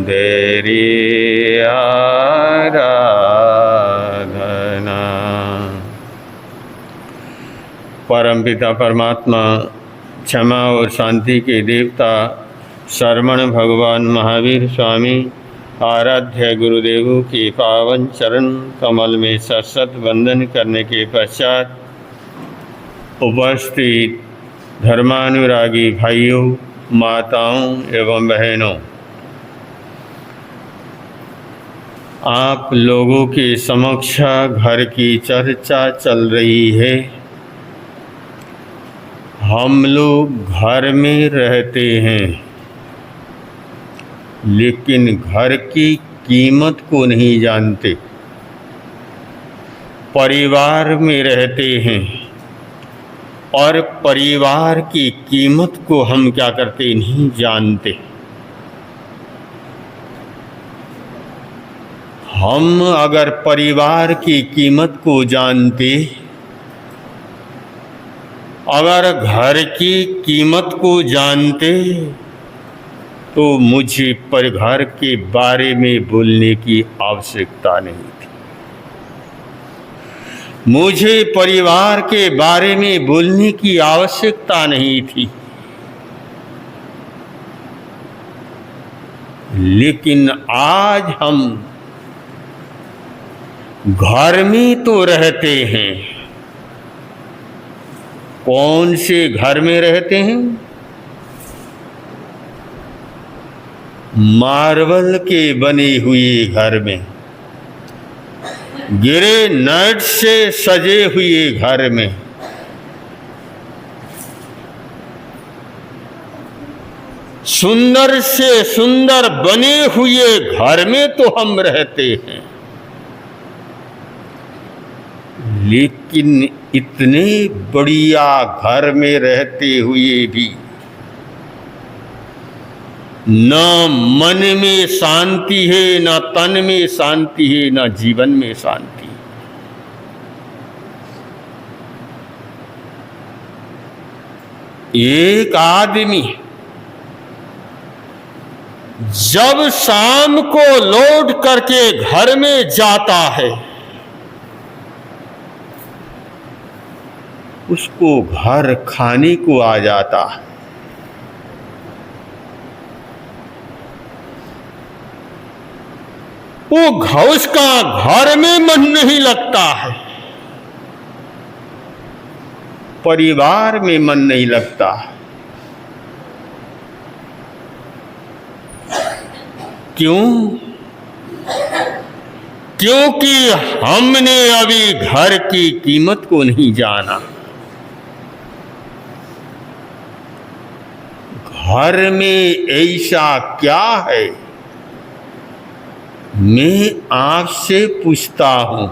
S2: तेरी आराधना। परमपिता परमात्मा, क्षमा और शांति के देवता शरवण भगवान महावीर स्वामी आराध्य गुरुदेवों के पावन चरण कमल में सशत वंदन करने के पश्चात उपस्थित धर्मानुरागी भाइयों, माताओं एवं बहनों, आप लोगों के समक्ष घर की चर्चा चल रही है। हम लोग घर में रहते हैं, लेकिन घर की कीमत को नहीं जानते। परिवार में रहते हैं और परिवार की कीमत को हम क्या करते नहीं जानते। हम अगर परिवार की कीमत को जानते, अगर घर की कीमत को जानते, तो मुझे पर घर के बारे में बोलने की आवश्यकता नहीं थी। मुझे परिवार के बारे में बोलने की आवश्यकता नहीं थी। लेकिन आज हम घर में तो रहते हैं। कौन से घर में रहते हैं? मार्बल के बने हुए घर में, ग्रेनाइट से सजे हुए घर में, सुंदर से सुंदर बने हुए घर में तो हम रहते हैं। लेकिन इतने बढ़िया घर में रहते हुए भी न मन में शांति है, न तन में शांति है, न जीवन में शांति। एक आदमी जब शाम को लौट करके घर में जाता है, उसको घर खाने को आ जाता है। उसका घर में मन नहीं लगता है, परिवार में मन नहीं लगता। क्यों? क्योंकि हमने अभी घर की कीमत को नहीं जाना। घर में ऐसा क्या है? मैं आपसे पूछता हूं,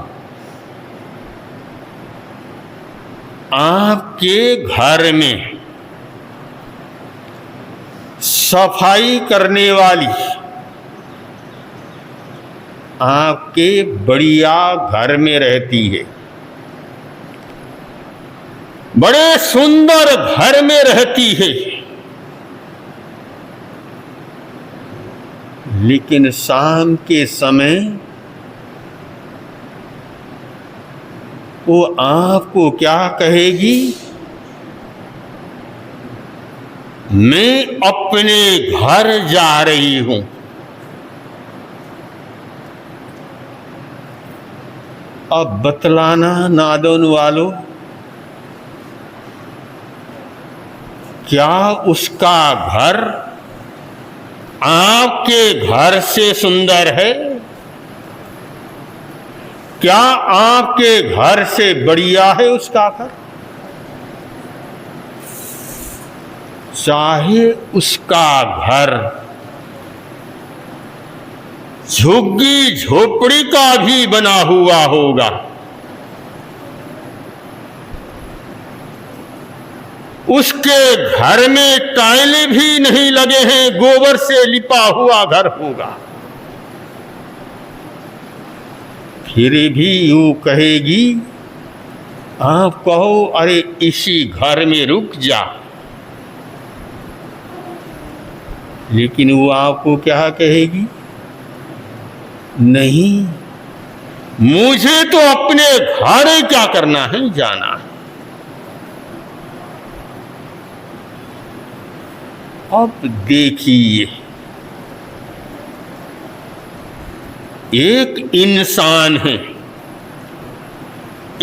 S2: आपके घर में सफाई करने वाली आपके बढ़िया घर में रहती है, बड़े सुंदर घर में रहती है, लेकिन शाम के समय वो आपको क्या कहेगी? मैं अपने घर जा रही हूं। अब बतलाना नादौन वालों, क्या उसका घर आपके घर से सुंदर है? क्या आपके घर से बढ़िया है उसका घर? चाहे उसका घर झुग्गी झोपड़ी का भी बना हुआ होगा, उसके घर में टाइलें भी नहीं लगे हैं, गोबर से लिपा हुआ घर होगा, फिर भी यूं कहेगी, आप कहो अरे इसी घर में रुक जा, लेकिन वो आपको क्या कहेगी? नहीं, मुझे तो अपने घर क्या करना है, जाना है। अब देखिए, एक इंसान है,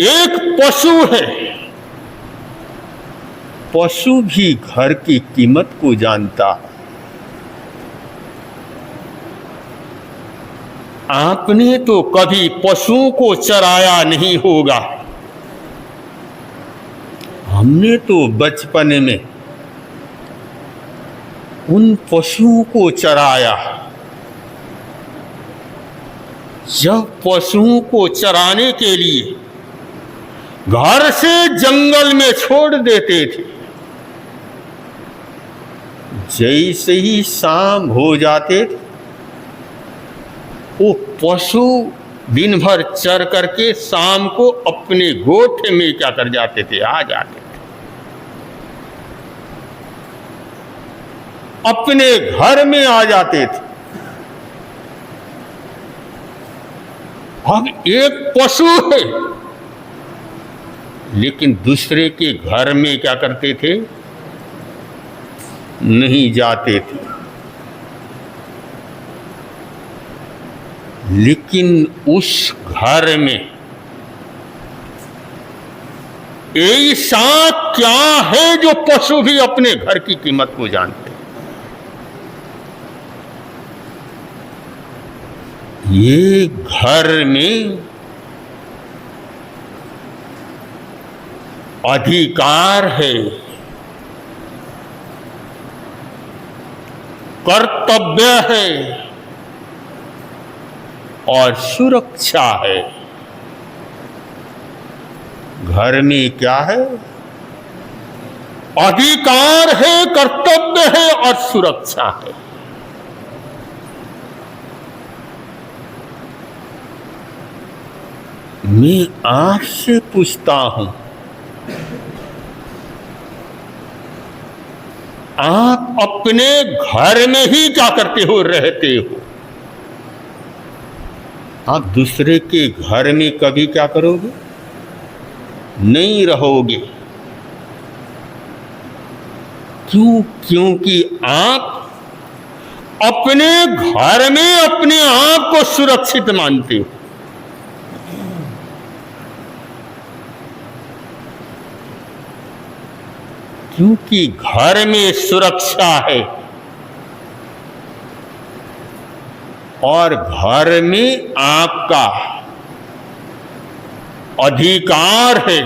S2: एक पशु है। पशु भी घर की कीमत को जानता है। आपने तो कभी पशुओं को चराया नहीं होगा। हमने तो बचपन में उन पशुओं को चराया। जब पशुओं को चराने के लिए घर से जंगल में छोड़ देते थे, जैसे ही शाम हो जाते थे, वो पशु दिन भर चर करके शाम को अपने गोठ में क्या कर जाते थे, आ जाते थे, अपने घर में आ जाते थे। अब एक पशु है, लेकिन दूसरे के घर में क्या करते थे, नहीं जाते थे। लेकिन उस घर में ऐसा क्या है जो पशु भी अपने घर की कीमत को जानते? ये घर में अधिकार है, कर्तव्य है और सुरक्षा है। घर में क्या है? अधिकार है, कर्तव्य है और सुरक्षा है। मैं आपसे पूछता हूं, आप अपने घर में ही क्या करते हो, रहते हो? आप दूसरे के घर में कभी क्या करोगे? नहीं रहोगे। क्यों? क्योंकि आप अपने घर में अपने आप को सुरक्षित मानते हो। क्योंकि घर में सुरक्षा है और घर में आपका अधिकार है।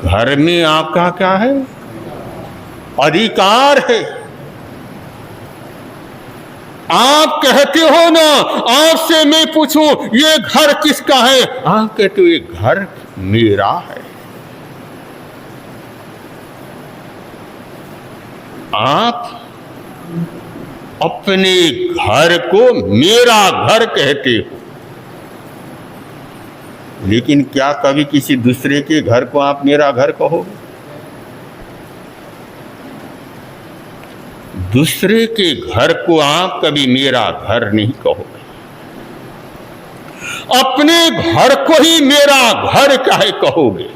S2: घर में आपका क्या है? अधिकार है। आप कहते हो ना, आपसे मैं पूछूं ये घर किसका है, आप कहते हो ये घर मेरा है। आप अपने घर को मेरा घर कहते हो, लेकिन क्या कभी किसी दूसरे के घर को आप मेरा घर कहोगे? दूसरे के घर को आप कभी मेरा घर नहीं कहोगे। अपने घर को ही मेरा घर काहे कहोगे?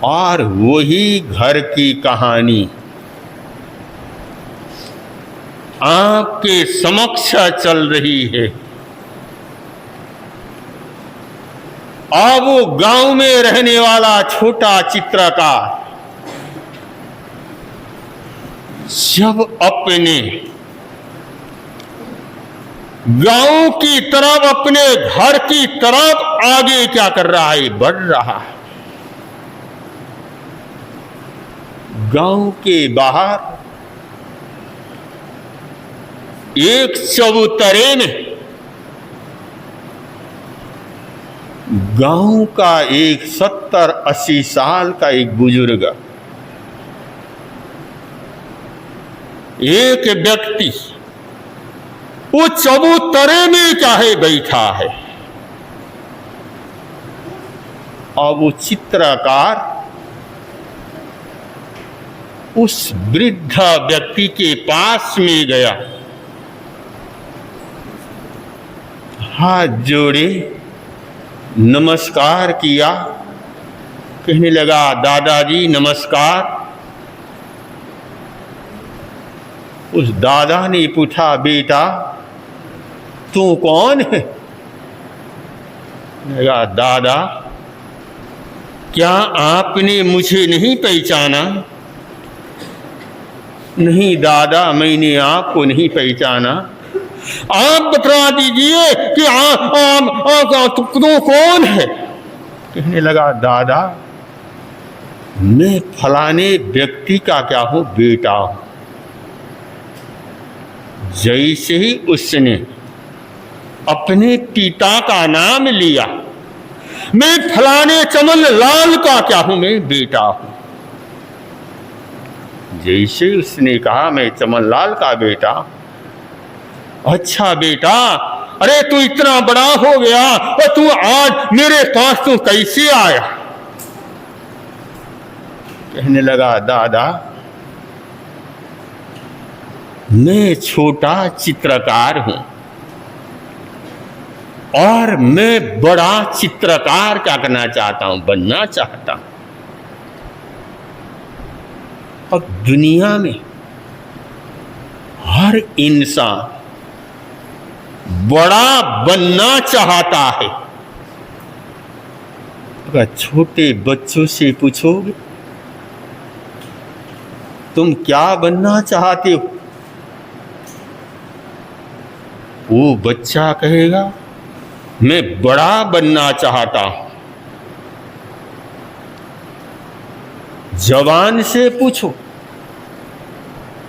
S2: और वही घर की कहानी आपके समक्ष चल रही है। अब वो गांव में रहने वाला छोटा चित्रकार जब अपने गांव की तरफ, अपने घर की तरफ आगे क्या कर रहा है, बढ़ रहा है। गांव के बाहर एक चबूतरे में गांव का एक 70-80 साल का एक बुजुर्ग, एक व्यक्ति वो चबूतरे में चाहे बैठा है। और वो चित्रकार उस वृद्ध व्यक्ति के पास में गया, हाथ जोड़े, नमस्कार किया, कहने लगा दादाजी नमस्कार। उस दादा ने पूछा बेटा तू कौन है? लगा दादा क्या आपने मुझे नहीं पहचाना? नहीं दादा, मैंने आपको नहीं पहचाना, आप बता दीजिए कि तू कौन है। कहने लगा, दादा मैं फलाने व्यक्ति का क्या हूं, बेटा हूं। जैसे ही उसने अपने पिता का नाम लिया, मैं फलाने चमन लाल का क्या हूं, मैं बेटा हूं। जैसे उसने कहा मैं चमन लाल का बेटा, अच्छा बेटा, अरे तू इतना बड़ा हो गया और तू आज मेरे पास तू कैसे आया। कहने लगा, दादा मैं छोटा चित्रकार हूं और मैं बड़ा चित्रकार क्या करना चाहता हूं, बनना चाहता हूं। अब दुनिया में हर इंसान बड़ा बनना चाहता है। अगर छोटे बच्चों से पूछोगे तुम क्या बनना चाहते हो, वो बच्चा कहेगा मैं बड़ा बनना चाहता हूं। जवान से पूछो,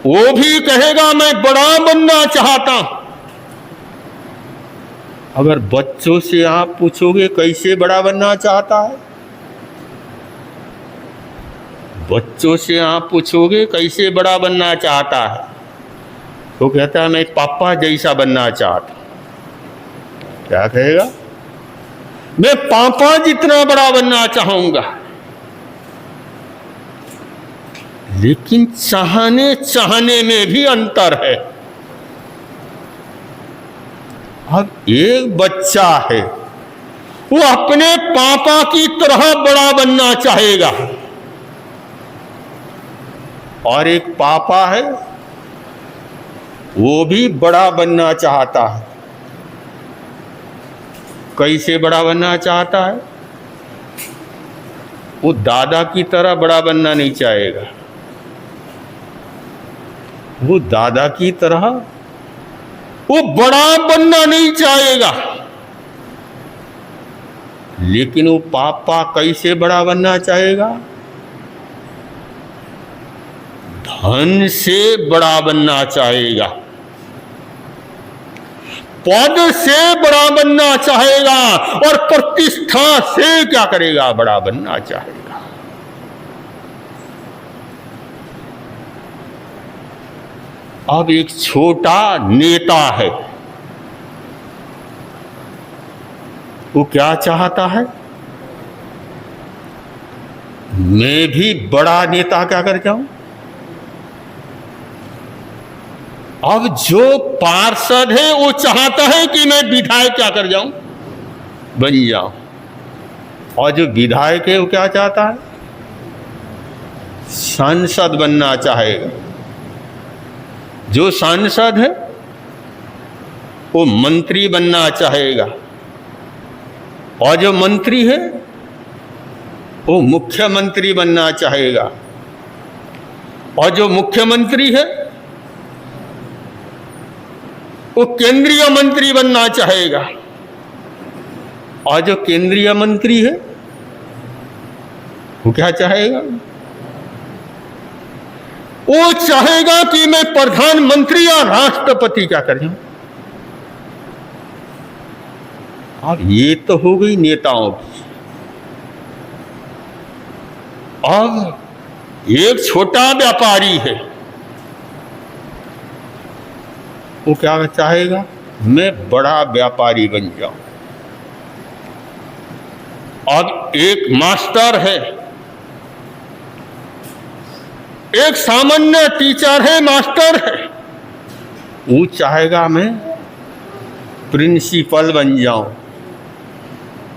S2: वो भी कहेगा मैं बड़ा बनना चाहता हूं। अगर बच्चों से आप पूछोगे कैसे बड़ा बनना चाहता है, बच्चों से आप पूछोगे कैसे बड़ा बनना चाहता है, तो कहता है मैं पापा जैसा बनना चाहता हूं। क्या कहेगा, मैं पापा जितना बड़ा बनना चाहूंगा। लेकिन चाहने में भी अंतर है। अब एक बच्चा है, वो अपने पापा की तरह बड़ा बनना चाहेगा, और एक पापा है वो भी बड़ा बनना चाहता है। कैसे बड़ा बनना चाहता है, वो दादा की तरह बड़ा बनना नहीं चाहेगा, वो दादा की तरह वो बड़ा बनना नहीं चाहेगा। लेकिन वो पापा कैसे बड़ा बनना चाहेगा, धन से बड़ा बनना चाहेगा, पद से बड़ा बनना चाहेगा, और प्रतिष्ठा से क्या करेगा, बड़ा बनना चाहेगा। अब एक छोटा नेता है, वो क्या चाहता है, मैं भी बड़ा नेता क्या कर जाऊं। अब जो पार्षद है वो चाहता है कि मैं विधायक क्या कर जाऊं, बन जाऊं। और जो विधायक है वो क्या चाहता है, सांसद बनना चाहेगा। जो सांसद है वो मंत्री बनना चाहेगा, और जो मंत्री है वो मुख्यमंत्री बनना चाहेगा, और जो मुख्यमंत्री है वो केंद्रीय मंत्री बनना चाहेगा, और जो केंद्रीय मंत्री है वो क्या चाहेगा, वो चाहेगा कि मैं प्रधानमंत्री या राष्ट्रपति क्या कर जाऊं। अब ये तो हो गई नेताओं की। अब एक छोटा व्यापारी है, वो क्या चाहेगा, मैं बड़ा व्यापारी बन जाऊं। अब एक मास्टर है, एक सामान्य टीचर है, मास्टर है, वो चाहेगा मैं प्रिंसिपल बन जाऊं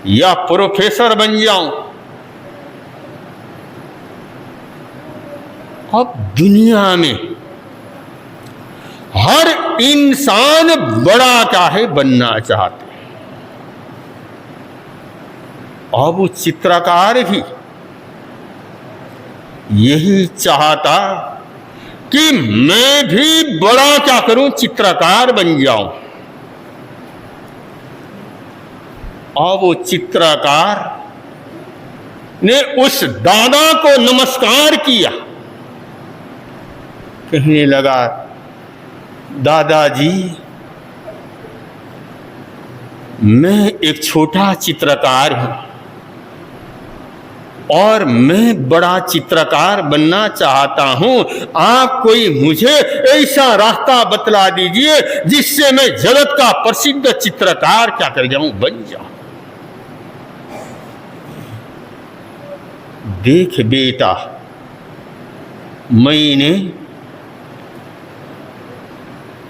S2: या प्रोफेसर बन जाऊं। अब दुनिया में हर इंसान बड़ा क्या है, बनना चाहते हैं। और वो चित्रकार भी यही चाहता कि मैं भी बड़ा क्या करूं, चित्रकार बन जाऊं। और वो चित्रकार ने उस दादा को नमस्कार किया, कहने लगा, दादाजी मैं एक छोटा चित्रकार हूं और मैं बड़ा चित्रकार बनना चाहता हूं। आप कोई मुझे ऐसा रास्ता बतला दीजिए जिससे मैं जगत का प्रसिद्ध चित्रकार क्या कर जाऊं, बन जाऊं। देख बेटा, मैंने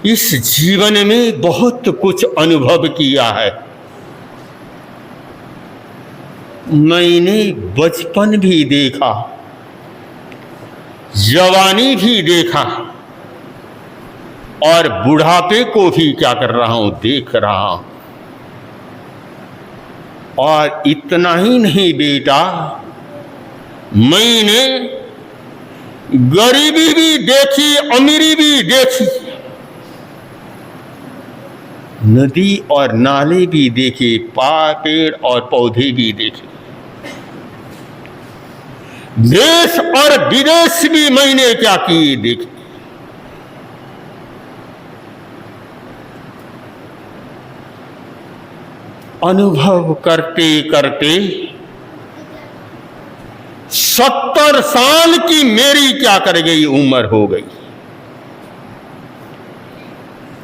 S2: इस जीवन में बहुत कुछ अनुभव किया है। मैंने बचपन भी देखा, जवानी भी देखा और बुढ़ापे को भी क्या कर रहा हूं, देख रहा हूं। और इतना ही नहीं बेटा, मैंने गरीबी भी देखी, अमीरी भी देखी, नदी और नाले भी देखे, पेड़ और पौधे भी देखे, देश और विदेश भी मैंने क्या किए, देखे। अनुभव करते करते 70 साल की मेरी क्या कर गई, उम्र हो गई।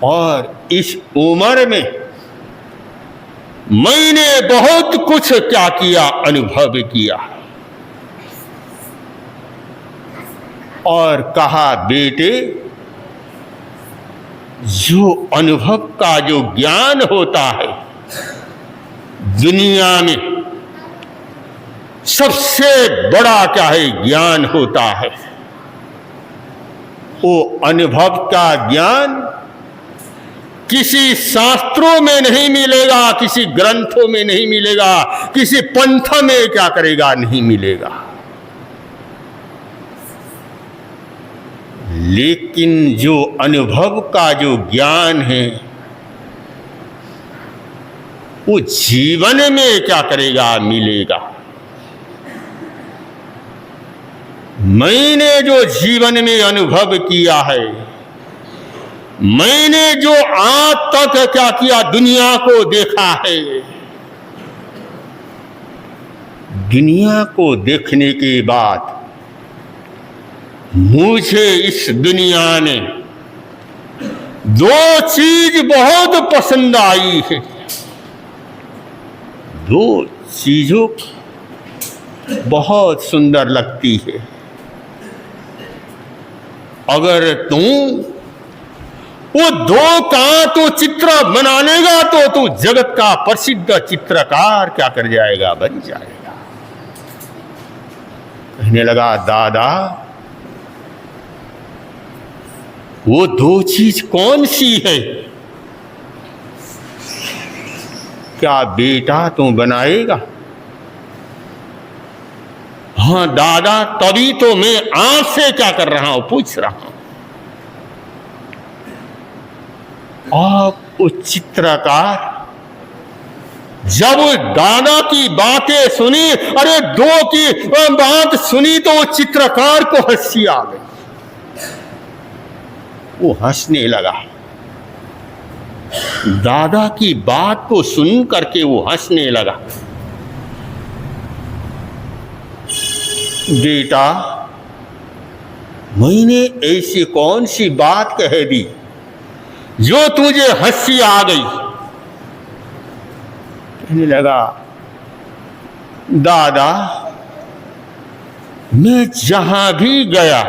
S2: और इस उम्र में मैंने बहुत कुछ क्या किया, अनुभव किया। और कहा, बेटे जो अनुभव का जो ज्ञान होता है दुनिया में, सबसे बड़ा क्या है, ज्ञान होता है। वो अनुभव का ज्ञान किसी शास्त्रों में नहीं मिलेगा, किसी ग्रंथों में नहीं मिलेगा, किसी पंथ में क्या करेगा, नहीं मिलेगा। लेकिन जो अनुभव का जो ज्ञान है वो जीवन में क्या करेगा, मिलेगा। मैंने जो जीवन में अनुभव किया है, मैंने जो आज तक क्या किया, दुनिया को देखा है, दुनिया को देखने के बाद मुझे इस दुनिया में दो चीज बहुत पसंद आई है। दो चीजों बहुत सुंदर लगती है। अगर तू वो दो का तो चित्र बना लेगा तो तू जगत का प्रसिद्ध चित्रकार क्या कर जाएगा, बन जाएगा। कहने लगा, दादा वो दो चीज कौन सी है? क्या बेटा तू बनाएगा? हाँ दादा, तभी तो मैं आपसे क्या कर रहा हूं, पूछ रहा हूं। आप वो चित्रकार जब दादा की बातें सुनी, अरे दो की बात सुनी तो वो चित्रकार को हंसी आ गई। वो हंसने लगा। दादा की बात को सुन करके वो हंसने लगा। बेटा, मैंने ऐसी कौन सी बात कह दी जो तुझे हंसी आ गई? कहने लगा, दादा मैं जहां भी गया,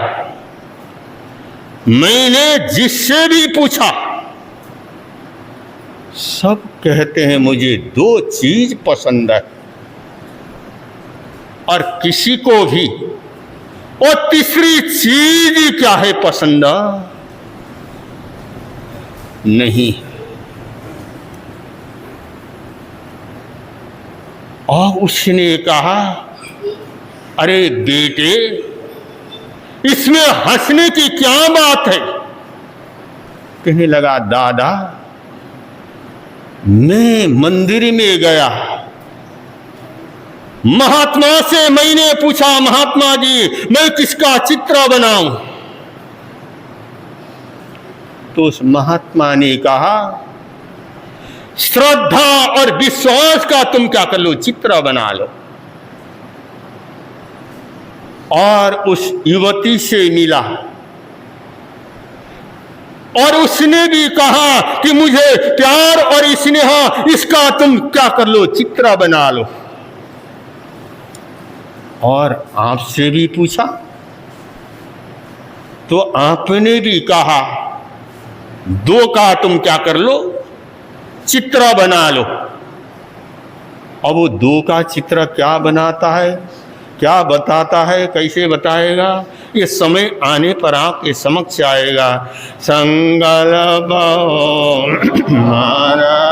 S2: मैंने जिससे भी पूछा, सब कहते हैं मुझे दो चीज पसंद है, और किसी को भी वो तीसरी चीज क्या है पसंद नहीं। और उसने कहा, अरे बेटे, इसमें हंसने की क्या बात है? कहने लगा, दादा मैं मंदिर में गया, महात्मा से मैंने पूछा, महात्मा जी मैं किसका चित्र बनाऊं? तो उस महात्मा ने कहा, श्रद्धा और विश्वास का तुम क्या कर लो, चित्र बना लो। और उस युवती से मिला और उसने भी कहा कि मुझे प्यार और स्नेह इसका तुम क्या कर लो, चित्र बना लो। और आपसे भी पूछा तो आपने भी कहा, दो का तुम क्या कर लो, चित्र बना लो। अब वो दो का चित्र क्या बनाता है, क्या बताता है, कैसे बताएगा, ये समय आने पर आपके समक्ष आएगा। संगल महाराज